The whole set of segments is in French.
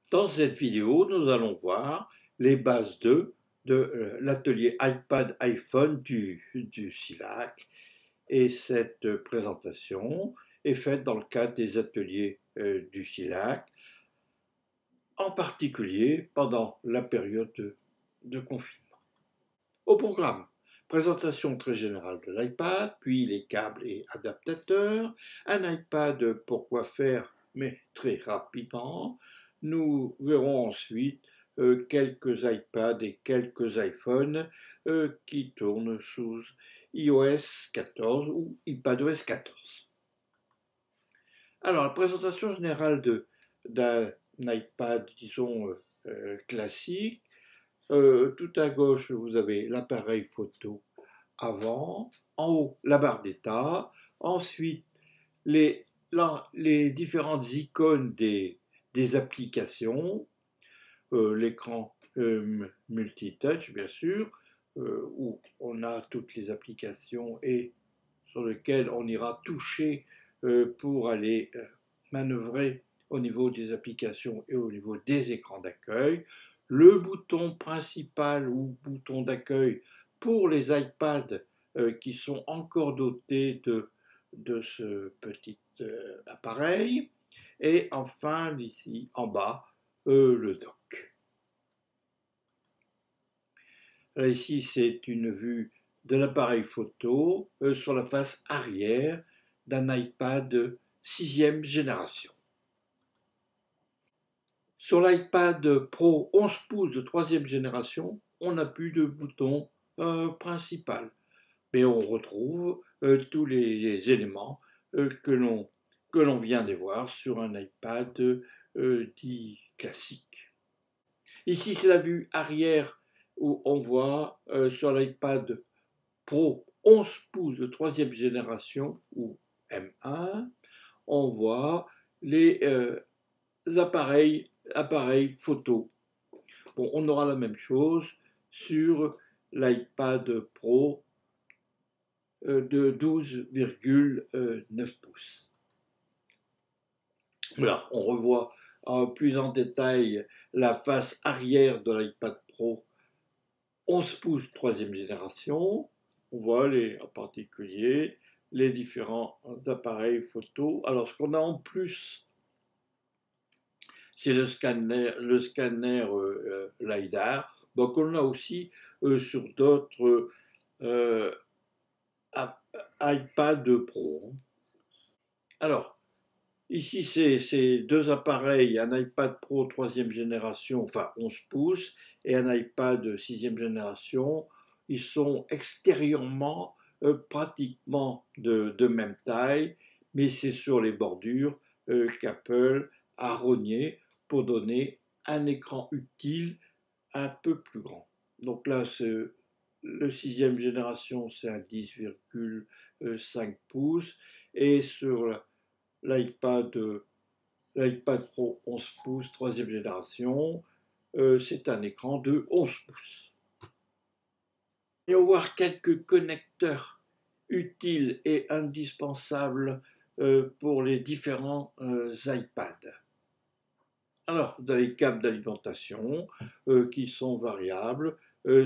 Dans cette vidéo, nous allons voir les bases de l'atelier iPad iPhone du SILAC. Et cette présentation est faite dans le cadre des ateliers du SILAC, en particulier pendant la période de confinement. Au programme, présentation très générale de l'iPad, puis les câbles et adaptateurs, un iPad pour quoi faire, mais très rapidement. Nous verrons ensuite quelques iPads et quelques iPhones qui tournent sous iOS 14 ou iPadOS 14. Alors, la présentation générale d'un iPad, disons, classique. Tout à gauche, vous avez l'appareil photo avant, en haut, la barre d'état, ensuite les différentes icônes des applications, l'écran multitouch, bien sûr, où on a toutes les applications et sur lesquelles on ira toucher pour aller manœuvrer au niveau des applications et au niveau des écrans d'accueil. Le bouton principal ou bouton d'accueil pour les iPads qui sont encore dotés de ce petit appareil. Et enfin, ici en bas, le dock. Là, ici, c'est une vue de l'appareil photo sur la face arrière d'un iPad 6e génération. Sur l'iPad Pro 11 pouces de 3e génération, on n'a plus de bouton principal, mais on retrouve tous les éléments que l'on vient de voir sur un iPad dit classique. Ici, c'est la vue arrière où on voit sur l'iPad Pro 11 pouces de 3e génération ou M1, on voit les appareils photo. Bon, on aura la même chose sur l'iPad Pro de 12,9 pouces. Voilà, on revoit plus en détail la face arrière de l'iPad Pro 11 pouces 3e génération. On voit en particulier les différents appareils photo. Alors, ce qu'on a en plus, c'est le scanner LiDAR, bon, qu'on a aussi sur d'autres iPad Pro. Alors, ici, c'est deux appareils, un iPad Pro 3e génération, enfin 11 pouces, et un iPad 6e génération. Ils sont extérieurement pratiquement de même taille, mais c'est sur les bordures qu'Apple a rogné pour donner un écran utile un peu plus grand. Donc là, le 6e génération, c'est un 10,5 pouces, et sur l'iPad Pro 11 pouces 3e génération, c'est un écran de 11 pouces. Et on va voir quelques connecteurs utiles et indispensables pour les différents iPads. Alors, vous avez les câbles d'alimentation qui sont variables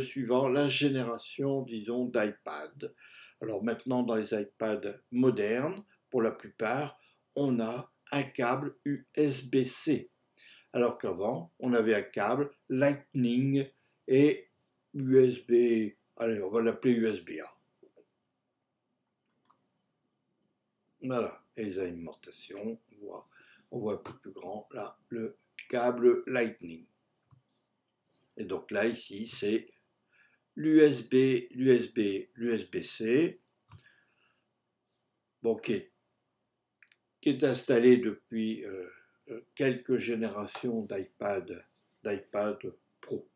suivant la génération, disons, d'iPad. Alors maintenant, dans les iPads modernes, pour la plupart, on a un câble USB-C. Alors qu'avant, on avait un câble Lightning et USB, allez, on va l'appeler USB 1. Voilà, et les alimentations, on voit un peu plus grand, là, le câble Lightning. Et donc là, ici, c'est l'USB-C, bon, qui est installé depuis quelques générations d'iPad Pro.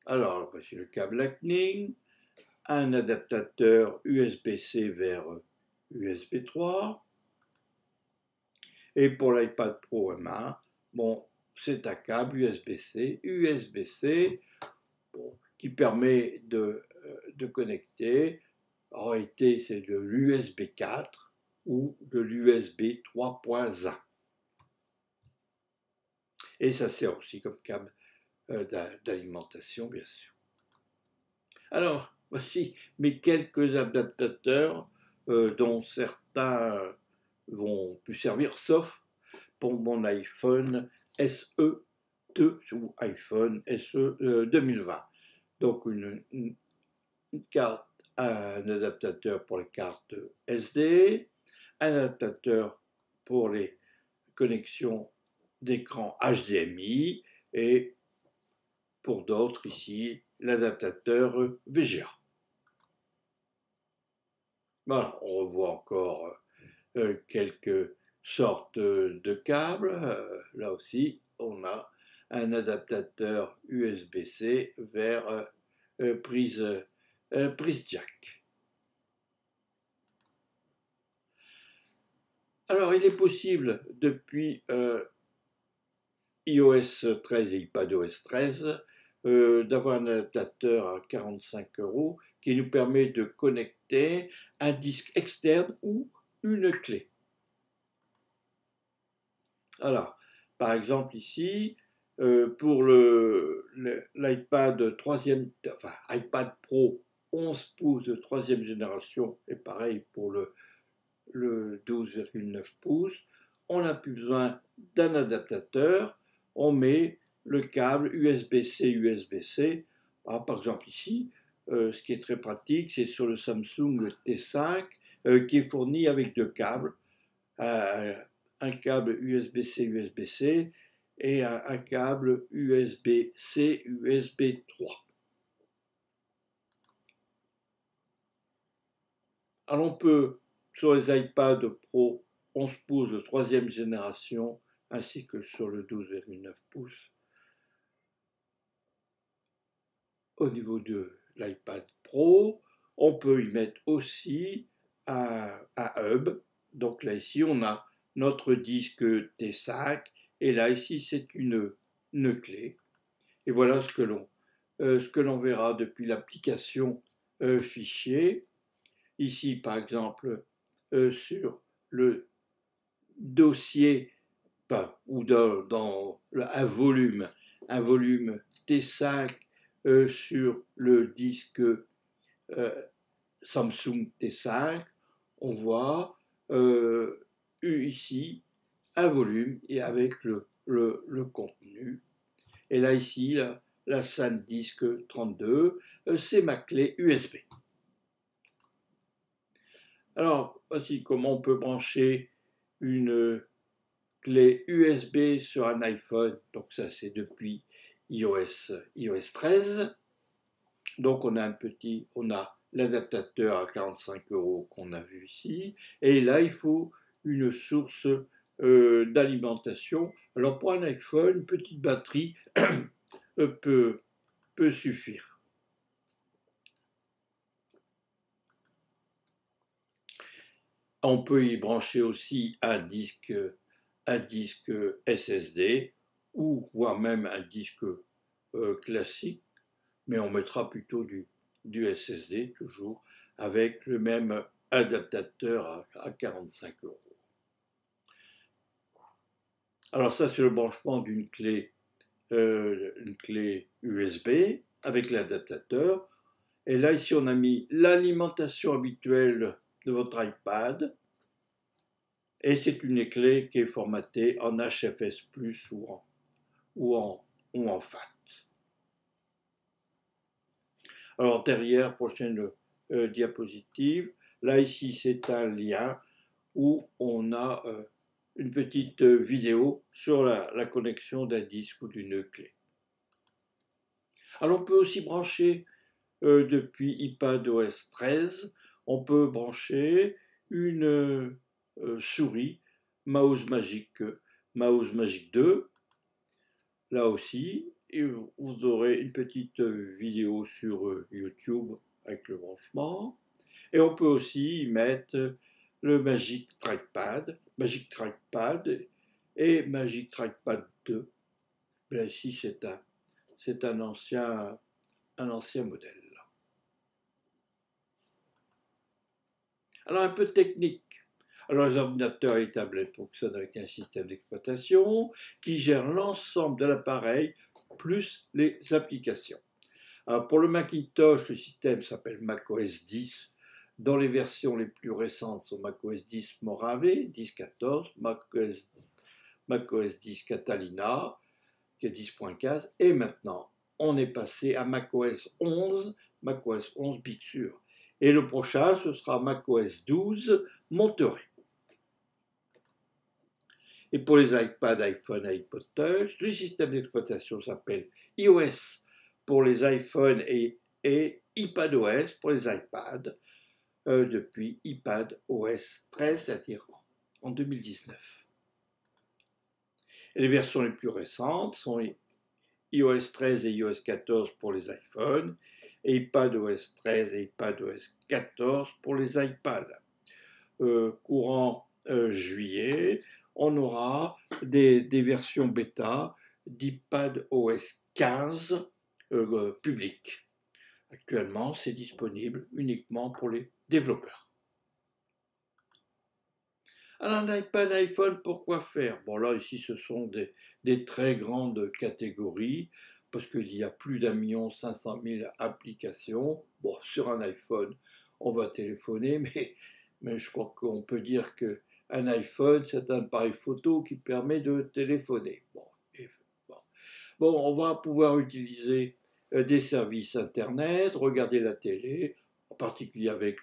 Alors, voici le câble Lightning, un adaptateur USB-C vers USB 3, et pour l'iPad Pro M1, bon, c'est un câble USB-C bon, qui permet de connecter. En réalité, c'est de l'USB 4 ou de l'USB 3.1. Et ça sert aussi comme câble d'alimentation, bien sûr. Alors, voici mes quelques adaptateurs dont certains vont plus servir, sauf pour mon iPhone SE 2 ou iPhone SE 2020. Donc une carte, un adaptateur pour les cartes SD, un adaptateur pour les connexions d'écran HDMI et pour d'autres ici l'adaptateur VGA. Voilà, on revoit encore quelques sortes de câbles. Là aussi, on a un adaptateur USB-C vers prise jack. Alors, il est possible depuis iOS 13 et iPadOS 13 d'avoir un adaptateur à 45 € qui nous permet de connecter un disque externe ou une clé. Alors, par exemple ici, pour l'iPad iPad Pro 11 pouces de 3e génération, et pareil pour le 12,9 pouces, on n'a plus besoin d'un adaptateur, on met le câble USB-C, USB-C. Par exemple ici, ce qui est très pratique, c'est sur le Samsung T5 qui est fourni avec deux câbles, un câble USB-C, USB-C et un câble USB-C, USB 3. Alors on peut, sur les iPad Pro 11 pouces de 3e génération, ainsi que sur le 12,9 pouces, au niveau de l'iPad Pro, on peut y mettre aussi un hub. Donc là ici on a notre disque T5 et là ici c'est une clé. Et voilà ce que l'on verra depuis l'application fichier. Ici par exemple sur le dossier ou dans un volume T5 sur le disque Samsung T5, on voit ici un volume et avec le contenu. Et là ici, la SanDisk 32, c'est ma clé USB. Alors, voici comment on peut brancher une clé USB sur un iPhone. Donc ça, c'est depuis iOS 13. Donc on a l'adaptateur à 45 € qu'on a vu ici. Et là, il faut une source d'alimentation. Alors pour un iPhone, une petite batterie peut suffire. On peut y brancher aussi un disque SSD ou voire même un disque classique, mais on mettra plutôt du SSD toujours avec le même adaptateur à 45 €. Alors ça c'est le branchement d'une clé USB avec l'adaptateur. Et là ici on a mis l'alimentation habituelle de votre iPad. Et c'est une clé qui est formatée en HFS+, ou en FAT. Alors derrière, prochaine diapositive, là ici c'est un lien où on a une petite vidéo sur la connexion d'un disque ou d'une clé. Alors on peut aussi brancher depuis iPadOS 13, on peut brancher une souris Mouse Magic 2. Là aussi, vous aurez une petite vidéo sur YouTube avec le branchement. Et on peut aussi y mettre le Magic Trackpad et Magic Trackpad 2. Là ici, c'est un ancien modèle. Alors un peu technique. Alors les ordinateurs et les tablettes fonctionnent avec un système d'exploitation qui gère l'ensemble de l'appareil plus les applications. Alors pour le Macintosh, le système s'appelle macOS 10. Dans les versions les plus récentes sont macOS 10 Mojave, 10.14, macOS 10 Catalina, qui est 10.15, et maintenant on est passé à macOS 11 Big Sur. Et le prochain, ce sera macOS 12 Monterey. Et pour les iPad, iPhone et iPod Touch, le système d'exploitation s'appelle iOS pour les iPhones et iPadOS pour les iPads depuis iPadOS 13, c'est-à-dire en 2019. Et les versions les plus récentes sont iOS 13 et iOS 14 pour les iPhones et iPadOS 13 et iPadOS 14 pour les iPads. Courant juillet, on aura des versions bêta d'iPadOS 15 publiques. Actuellement, c'est disponible uniquement pour les développeurs. Alors, un iPad, iPhone, pourquoi faire? Bon, là, ici, ce sont des très grandes catégories, parce qu'il y a plus d'1,5 million applications. Bon, sur un iPhone, on va téléphoner, mais je crois qu'on peut dire qu'un iPhone, c'est un appareil photo qui permet de téléphoner. Bon, on va pouvoir utiliser des services Internet, regarder la télé, en particulier avec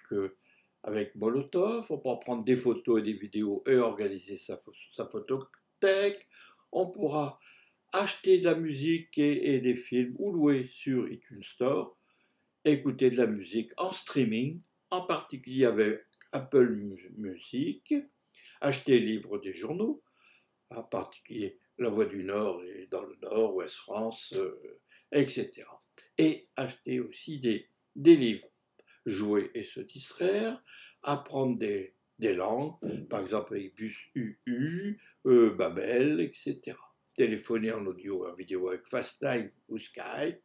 Molotov. On pourra prendre des photos et des vidéos et organiser sa photothèque. On pourra acheter de la musique et des films ou louer sur iTunes Store, écouter de la musique en streaming, en particulier avec Apple Music, acheter des livres, des journaux, en particulier La Voix du Nord et dans le Nord, Ouest France, etc. Et acheter aussi des livres, jouer et se distraire, apprendre des langues, par exemple avec Bus UU, Babel, etc. Téléphoner en audio et en vidéo avec FaceTime ou Skype.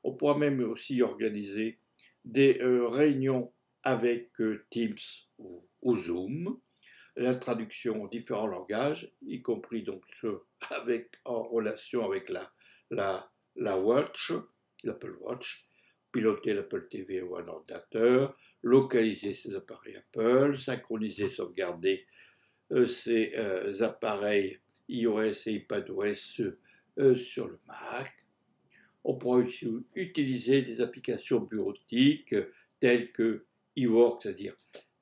On pourra même aussi organiser des réunions avec Teams ou Zoom, la traduction en différents langages, y compris donc ceux en relation avec la Watch, l'Apple Watch, piloter l'Apple TV ou un ordinateur, localiser ses appareils Apple, synchroniser, sauvegarder ces appareils iOS et iPadOS sur le Mac. On pourra aussi utiliser des applications bureautiques telles que eWork, c'est-à-dire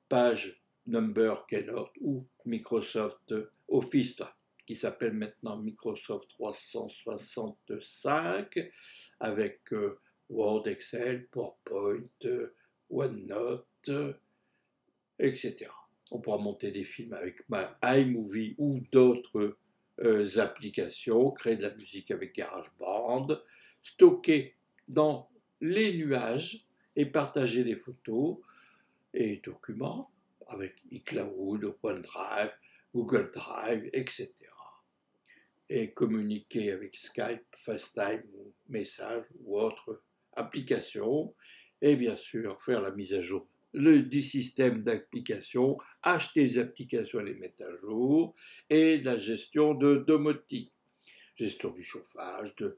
Page, Number, Keynote ou Microsoft Office, qui s'appelle maintenant Microsoft 365, avec Word, Excel, PowerPoint, OneNote, etc. On pourra monter des films avec iMovie ou d'autres applications, créer de la musique avec GarageBand, stocker dans les nuages et partager des photos et documents avec iCloud, OneDrive, Google Drive, etc. Et communiquer avec Skype, FaceTime ou Message ou autres applications. Et bien sûr, faire la mise à jour du système d'applications, acheter des applications et les mettre à jour, et la gestion de domotique, gestion du chauffage, de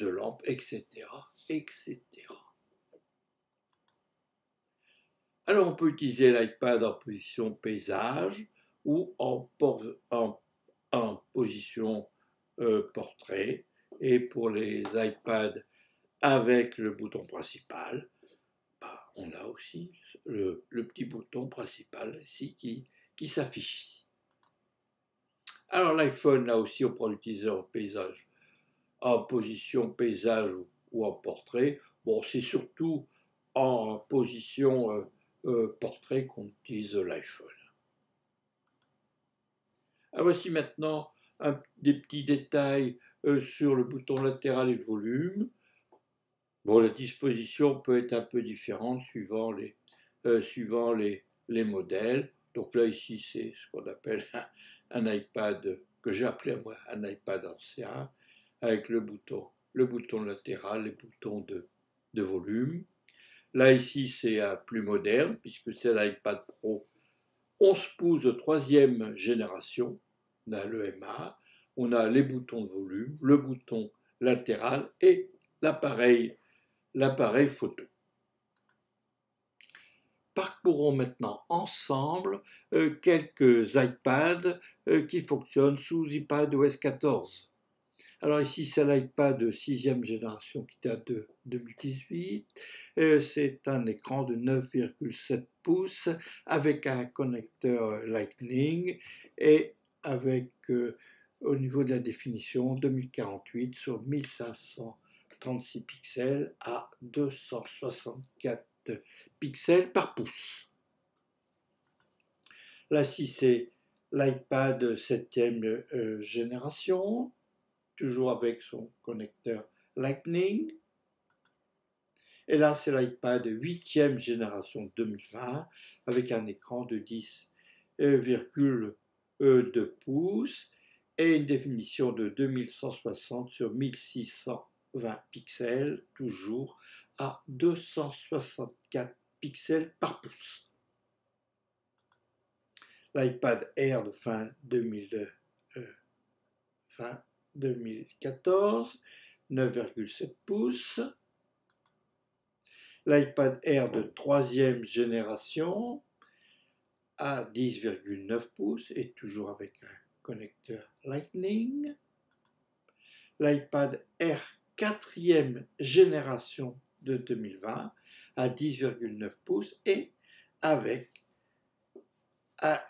lampes, etc., etc. Alors on peut utiliser l'iPad en position paysage ou en position portrait, et pour les iPads avec le bouton principal, on a aussi le petit bouton principal ici qui s'affiche ici. Alors l'iPhone, là aussi, on pourra l'utiliser en paysage, en position paysage ou en portrait. Bon, c'est surtout en position portrait qu'on utilise l'iPhone. Alors voici maintenant des petits détails sur le bouton latéral et le volume. Bon, la disposition peut être un peu différente suivant les modèles. Donc là, ici, c'est ce qu'on appelle un iPad, que j'ai appelé moi un iPad ancien, avec le bouton latéral, les boutons de volume. Là, ici, c'est un plus moderne, puisque c'est l'iPad Pro 11 pouces de troisième génération, on a le MA, on a les boutons de volume, le bouton latéral et l'appareil photo. Parcourons maintenant ensemble quelques iPads qui fonctionnent sous iPadOS 14. Alors ici, c'est l'iPad de 6e génération qui date de 2018. C'est un écran de 9,7 pouces avec un connecteur Lightning et avec, au niveau de la définition, 2048 sur 1536 pixels à 264 pixels par pouce. Là, si c'est l'iPad 7e génération, toujours avec son connecteur Lightning. Et là, c'est l'iPad 8e génération 2020 avec un écran de 10,2 pouces et une définition de 2160 sur 1620 pixels, toujours à 264 pixels par pouce. L'iPad Air de fin 2014, 9,7 pouces. L'iPad Air de 3e génération à 10,9 pouces et toujours avec un connecteur Lightning. L'iPad Air 4e génération de 2020 à 10,9 pouces et avec un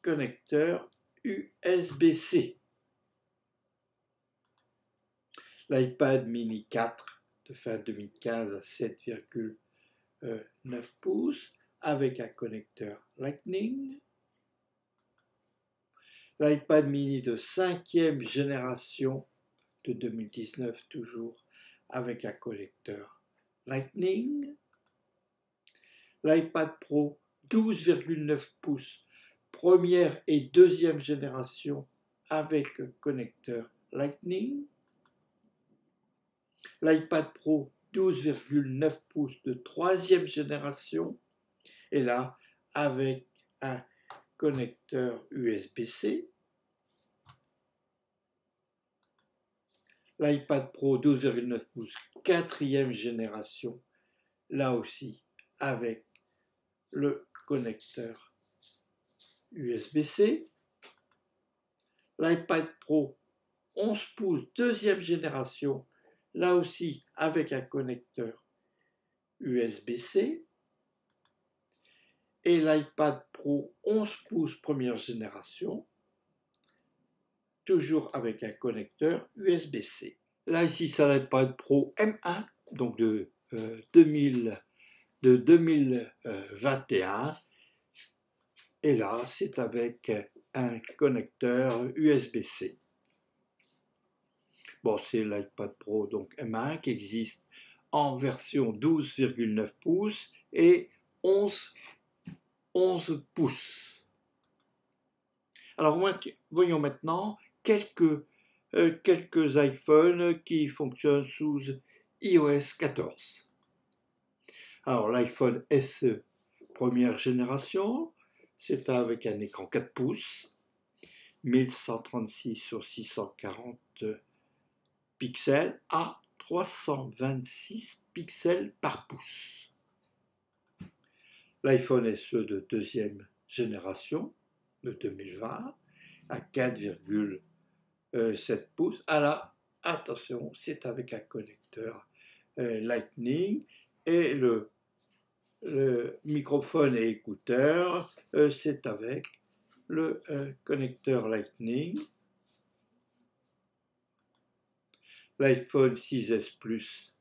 connecteur USB-C. L'iPad mini 4 de fin 2015 à 7,9 pouces avec un connecteur Lightning. L'iPad mini de 5e génération de 2019 toujours avec un connecteur Lightning. L'iPad Pro 12,9 pouces, première et deuxième génération avec connecteur Lightning. L'iPad Pro 12,9 pouces de troisième génération, et là avec un connecteur USB-C. L'iPad Pro 12,9 pouces, quatrième génération, là aussi avec le connecteur USB-C. L'iPad Pro 11 pouces, deuxième génération, là aussi avec un connecteur USB-C. Et l'iPad Pro 11 pouces, première génération, toujours avec un connecteur USB-C. Là, ici, c'est l'iPad Pro M1, donc de 2021. Et là, c'est avec un connecteur USB-C. Bon, c'est l'iPad Pro donc M1 qui existe en version 12,9 pouces et 11 pouces. Alors, voyons maintenant quelques iPhones qui fonctionnent sous iOS 14. Alors, l'iPhone SE première génération, c'est avec un écran 4 pouces, 1136 sur 640 pixels à 326 pixels par pouce. L'iPhone SE de deuxième génération de 2020 à 4,7 pouces. Alors, attention, c'est avec un connecteur Lightning et le microphone et écouteur, c'est avec le connecteur Lightning. L'iPhone 6S Plus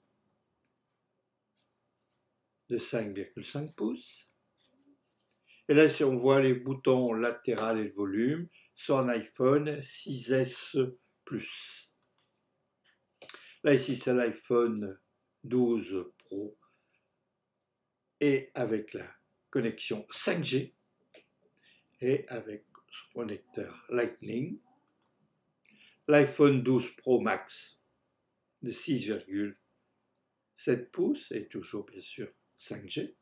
de 5,5 pouces. Et là, si on voit les boutons latéral et le volume, sur un iPhone 6S Plus. Là, ici, c'est l'iPhone 12 Pro et avec la connexion 5G et avec son connecteur Lightning. L'iPhone 12 Pro Max de 6,7 pouces et toujours bien sûr 5G.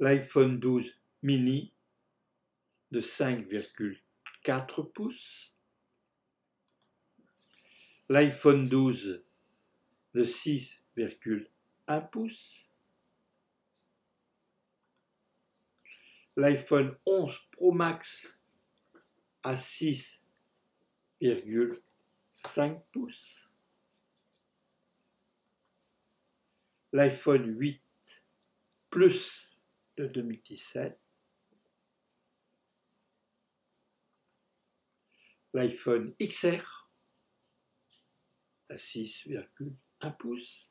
L'iPhone 12 mini de 5,4 pouces, l'iPhone 12 de 6,1 pouces, l'iPhone 11 Pro Max à 6,5 pouces, l'iPhone 8 Plus de 2017, l'iPhone XR à 6,1 pouces,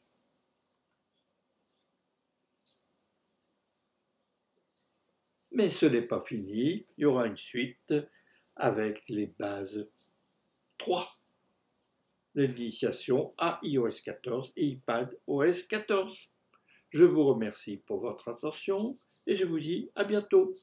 mais ce n'est pas fini, il y aura une suite avec les bases 3 de l'initiation à iOS 14 et iPadOS 14. Je vous remercie pour votre attention et je vous dis à bientôt.